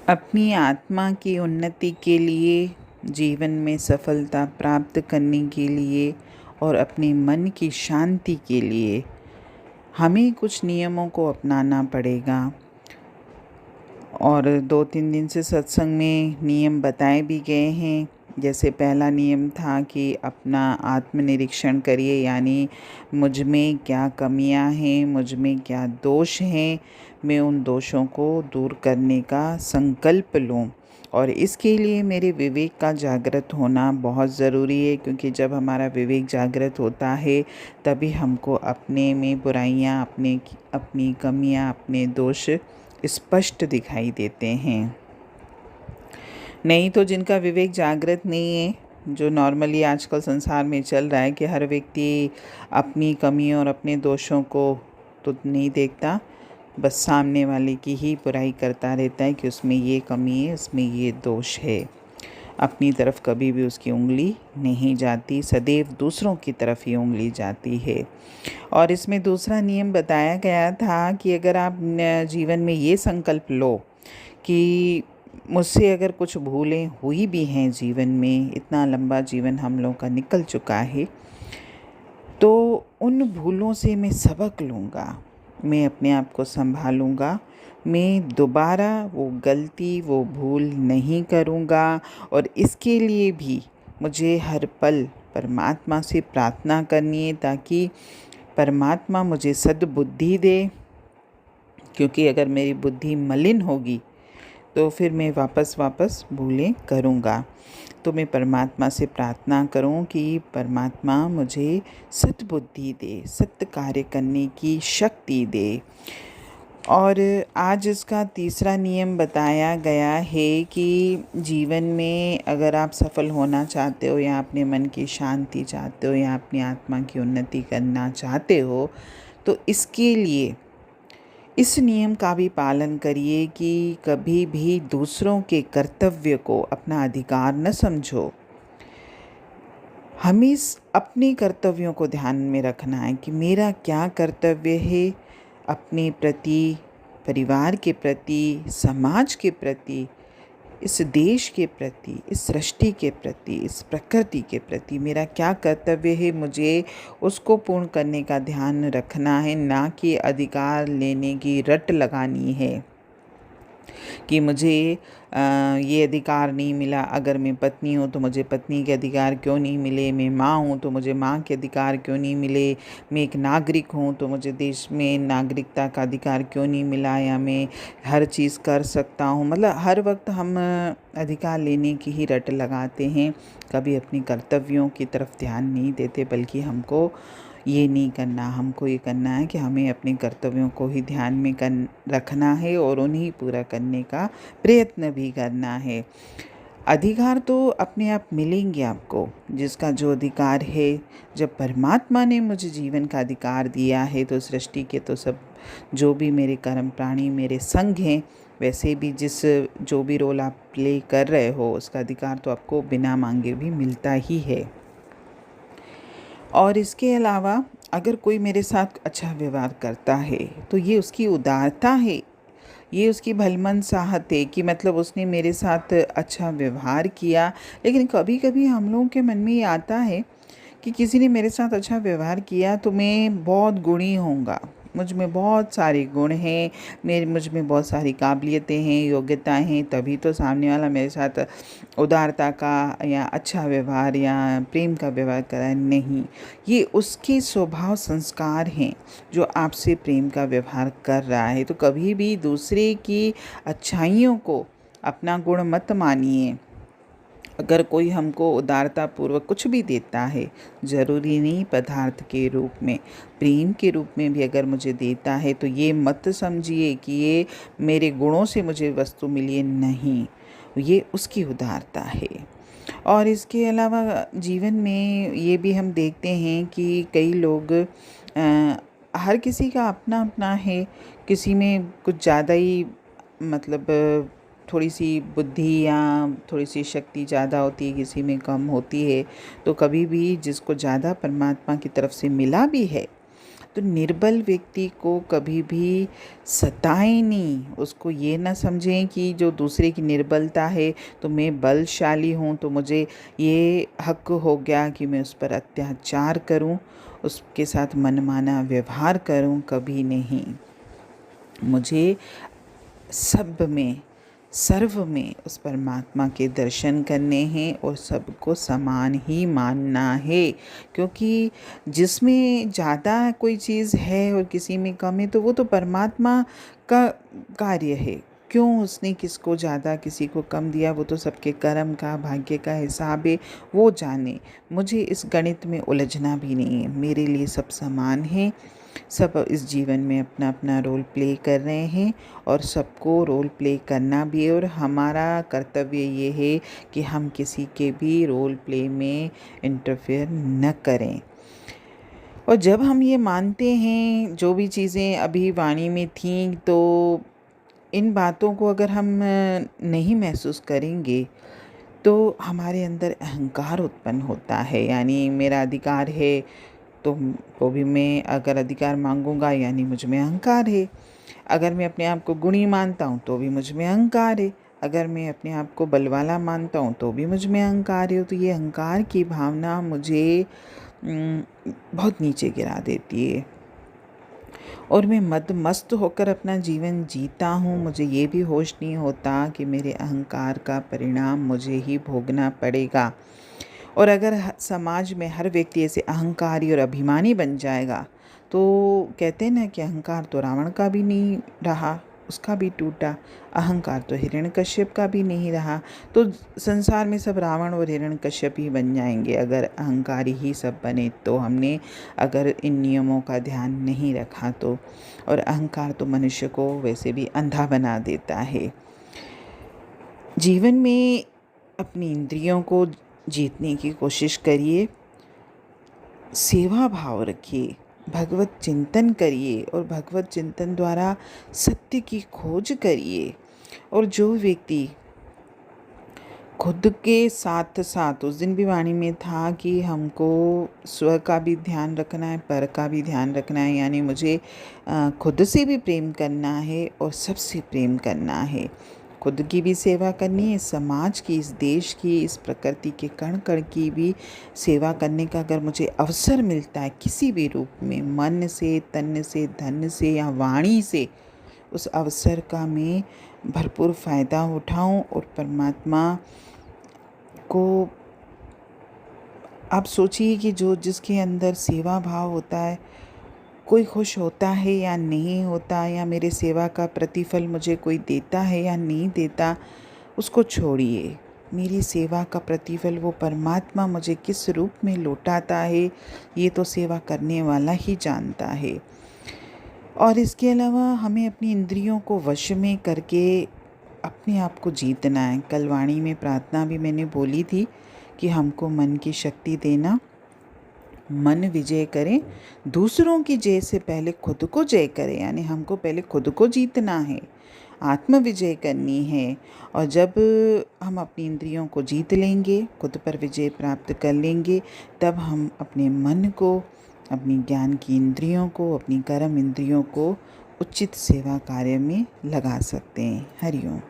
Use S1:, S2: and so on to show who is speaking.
S1: अपनी आत्मा की उन्नति के लिए, जीवन में सफलता प्राप्त करने के लिए और अपने मन की शांति के लिए हमें कुछ नियमों को अपनाना पड़ेगा। और 2-3 दिन से सत्संग में नियम बताए भी गए हैं। जैसे पहला नियम था कि अपना आत्मनिरीक्षण करिए, यानी मुझ में क्या कमियां हैं, मुझ में क्या दोष हैं, मैं उन दोषों को दूर करने का संकल्प लूं। और इसके लिए मेरे विवेक का जागृत होना बहुत ज़रूरी है, क्योंकि जब हमारा विवेक जागृत होता है तभी हमको अपने में बुराइयां, अपनी कमियां, अपने दोष स्पष्ट दिखाई देते हैं। नहीं तो जिनका विवेक जागृत नहीं है, जो नॉर्मली आजकल संसार में चल रहा है कि हर व्यक्ति अपनी कमियों और अपने दोषों को तो नहीं देखता, बस सामने वाले की ही बुराई करता रहता है कि उसमें ये कमी है, उसमें ये दोष है। अपनी तरफ कभी भी उसकी उंगली नहीं जाती, सदैव दूसरों की तरफ ही उंगली जाती है। और इसमें दूसरा नियम बताया गया था कि अगर आप जीवन में ये संकल्प लो कि मुझसे अगर कुछ भूलें हुई भी हैं जीवन में, इतना लंबा जीवन हम लोगों का निकल चुका है, तो उन भूलों से मैं सबक लूँगा, मैं अपने आप को संभालूँगा, मैं दोबारा वो गलती, वो भूल नहीं करूँगा। और इसके लिए भी मुझे हर पल परमात्मा से प्रार्थना करनी है, ताकि परमात्मा मुझे सद्बुद्धि दे। क्योंकि अगर मेरी बुद्धि मलिन होगी तो फिर मैं वापस भूलें करूँगा। तो मैं परमात्मा से प्रार्थना करूं कि परमात्मा मुझे सद्बुद्धि दे, सत्य कार्य करने की शक्ति दे। और आज इसका तीसरा नियम बताया गया है कि जीवन में अगर आप सफल होना चाहते हो, या अपने मन की शांति चाहते हो, या अपनी आत्मा की उन्नति करना चाहते हो, तो इसके लिए इस नियम का भी पालन करिए कि कभी भी दूसरों के कर्तव्य को अपना अधिकार न समझो। हमें अपने कर्तव्यों को ध्यान में रखना है कि मेरा क्या कर्तव्य है अपने प्रति, परिवार के प्रति, समाज के प्रति, इस देश के प्रति, इस सृष्टि के प्रति, इस प्रकृति के प्रति मेरा क्या कर्तव्य है, मुझे उसको पूर्ण करने का ध्यान रखना है, ना कि अधिकार लेने की रट लगानी है कि मुझे ये अधिकार नहीं मिला। अगर मैं पत्नी हूँ तो मुझे पत्नी के अधिकार क्यों नहीं मिले, मैं माँ हूँ तो मुझे माँ के अधिकार क्यों नहीं मिले, मैं एक नागरिक हूँ तो मुझे देश में नागरिकता का अधिकार क्यों नहीं मिला, या मैं हर चीज़ कर सकता हूँ। मतलब हर वक्त हम अधिकार लेने की ही रट लगाते हैं, कभी अपनी कर्तव्यों की तरफ ध्यान नहीं देते। बल्कि हमको ये नहीं करना, हमको ये करना है कि हमें अपने कर्तव्यों को ही ध्यान में रखना है और उन्हें पूरा करने का प्रयत्न भी करना है। अधिकार तो अपने आप मिलेंगे आपको, जिसका जो अधिकार है। जब परमात्मा ने मुझे जीवन का अधिकार दिया है तो सृष्टि के तो सब जो भी मेरे कर्म प्राणी मेरे संग हैं, वैसे भी जो भी रोल आप प्ले कर रहे हो, उसका अधिकार तो आपको बिना मांगे भी मिलता ही है। और इसके अलावा अगर कोई मेरे साथ अच्छा व्यवहार करता है तो ये उसकी उदारता है, ये उसकी भलमनसाहत है कि मतलब उसने मेरे साथ अच्छा व्यवहार किया। लेकिन कभी कभी हम लोगों के मन में ये आता है कि किसी ने मेरे साथ अच्छा व्यवहार किया तो मैं बहुत गुणी होऊंगा, मुझ में बहुत सारे गुण हैं, मुझ में बहुत सारी काबिलियतें हैं, योग्यताएं हैं, तभी तो सामने वाला मेरे साथ उदारता का या अच्छा व्यवहार या प्रेम का व्यवहार करा। नहीं, ये उसके स्वभाव संस्कार हैं जो आपसे प्रेम का व्यवहार कर रहा है। तो कभी भी दूसरे की अच्छाइयों को अपना गुण मत मानिए। अगर कोई हमको उदारतापूर्वक कुछ भी देता है, ज़रूरी नहीं पदार्थ के रूप में, प्रेम के रूप में भी अगर मुझे देता है, तो ये मत समझिए कि ये मेरे गुणों से मुझे वस्तु मिली है। नहीं, ये उसकी उदारता है। और इसके अलावा जीवन में ये भी हम देखते हैं कि कई लोग हर किसी का अपना अपना है, किसी में कुछ ज़्यादा ही मतलब थोड़ी सी बुद्धि या थोड़ी सी शक्ति ज़्यादा होती है, किसी में कम होती है। तो कभी भी जिसको ज़्यादा परमात्मा की तरफ से मिला भी है तो निर्बल व्यक्ति को कभी भी सताएं नहीं, उसको ये ना समझें कि जो दूसरे की निर्बलता है तो मैं बलशाली हूँ, तो मुझे ये हक हो गया कि मैं उस पर अत्याचार करूँ, उसके साथ मनमाना व्यवहार करूँ। कभी नहीं। मुझे सब में, सर्व में उस परमात्मा के दर्शन करने हैं और सबको समान ही मानना है, क्योंकि जिसमें ज़्यादा कोई चीज़ है और किसी में कम है तो वो तो परमात्मा का कार्य है। क्यों उसने किसको ज़्यादा किसी को कम दिया, वो तो सबके कर्म का, भाग्य का हिसाब है, वो जाने। मुझे इस गणित में उलझना भी नहीं है। मेरे लिए सब समान हैं, सब इस जीवन में अपना अपना रोल प्ले कर रहे हैं और सबको रोल प्ले करना भी है। और हमारा कर्तव्य ये है कि हम किसी के भी रोल प्ले में इंटरफेयर न करें। और जब हम ये मानते हैं, जो भी चीज़ें अभी वाणी में थीं, तो इन बातों को अगर हम नहीं महसूस करेंगे तो हमारे अंदर अहंकार उत्पन्न होता है। यानी मेरा अधिकार है तो वो भी मैं अगर अधिकार मांगूंगा यानी मुझ में अहंकार है। अगर मैं अपने आप को गुणी मानता हूँ तो भी मुझ में अहंकार है। अगर मैं अपने आप को बलवाला मानता हूँ तो भी मुझ में अहंकार है। तो ये अहंकार की भावना मुझे बहुत नीचे गिरा देती है और मैं मस्त होकर अपना जीवन जीता हूँ। मुझे ये भी होश नहीं होता कि मेरे अहंकार का परिणाम मुझे ही भोगना पड़ेगा। और अगर समाज में हर व्यक्ति ऐसे अहंकारी और अभिमानी बन जाएगा तो कहते हैं ना कि अहंकार तो रावण का भी नहीं रहा, उसका भी टूटा। अहंकार तो हिरण्यकश्यप का भी नहीं रहा। तो संसार में सब रावण और हिरण्यकश्यप ही बन जाएंगे अगर अहंकारी ही सब बने तो। हमने अगर इन नियमों का ध्यान नहीं रखा तो। और अहंकार तो मनुष्य को वैसे भी अंधा बना देता है। जीवन में अपनी इंद्रियों को जीतने की कोशिश करिए, सेवा भाव रखिए, भगवत चिंतन करिए और भगवत चिंतन द्वारा सत्य की खोज करिए। और जो व्यक्ति खुद के साथ साथ, उस दिन भी वाणी में था कि हमको स्व का भी ध्यान रखना है, पर का भी ध्यान रखना है। यानी मुझे खुद से भी प्रेम करना है और सबसे प्रेम करना है। खुद की भी सेवा करनी है, समाज की, इस देश की, इस प्रकृति के कण कण की भी सेवा करने का अगर मुझे अवसर मिलता है किसी भी रूप में, मन से, तन से, धन से या वाणी से, उस अवसर का मैं भरपूर फ़ायदा उठाऊं और परमात्मा को, आप सोचिए कि जो जिसके अंदर सेवा भाव होता है, कोई खुश होता है या नहीं होता, या मेरे सेवा का प्रतिफल मुझे कोई देता है या नहीं देता, उसको छोड़िए। मेरी सेवा का प्रतिफल वो परमात्मा मुझे किस रूप में लौटाता है ये तो सेवा करने वाला ही जानता है। और इसके अलावा हमें अपनी इंद्रियों को वश में करके अपने आप को जीतना है। कल वाणी में प्रार्थना भी मैंने बोली थी कि हमको मन की शक्ति देना, मन विजय करें, दूसरों की जय से पहले खुद को जय करें। यानी हमको पहले खुद को जीतना है, आत्म विजय करनी है। और जब हम अपनी इंद्रियों को जीत लेंगे, खुद पर विजय प्राप्त कर लेंगे, तब हम अपने मन को, अपनी ज्ञान की इंद्रियों को, अपनी कर्म इंद्रियों को उचित सेवा कार्य में लगा सकते हैं। हरि ओम।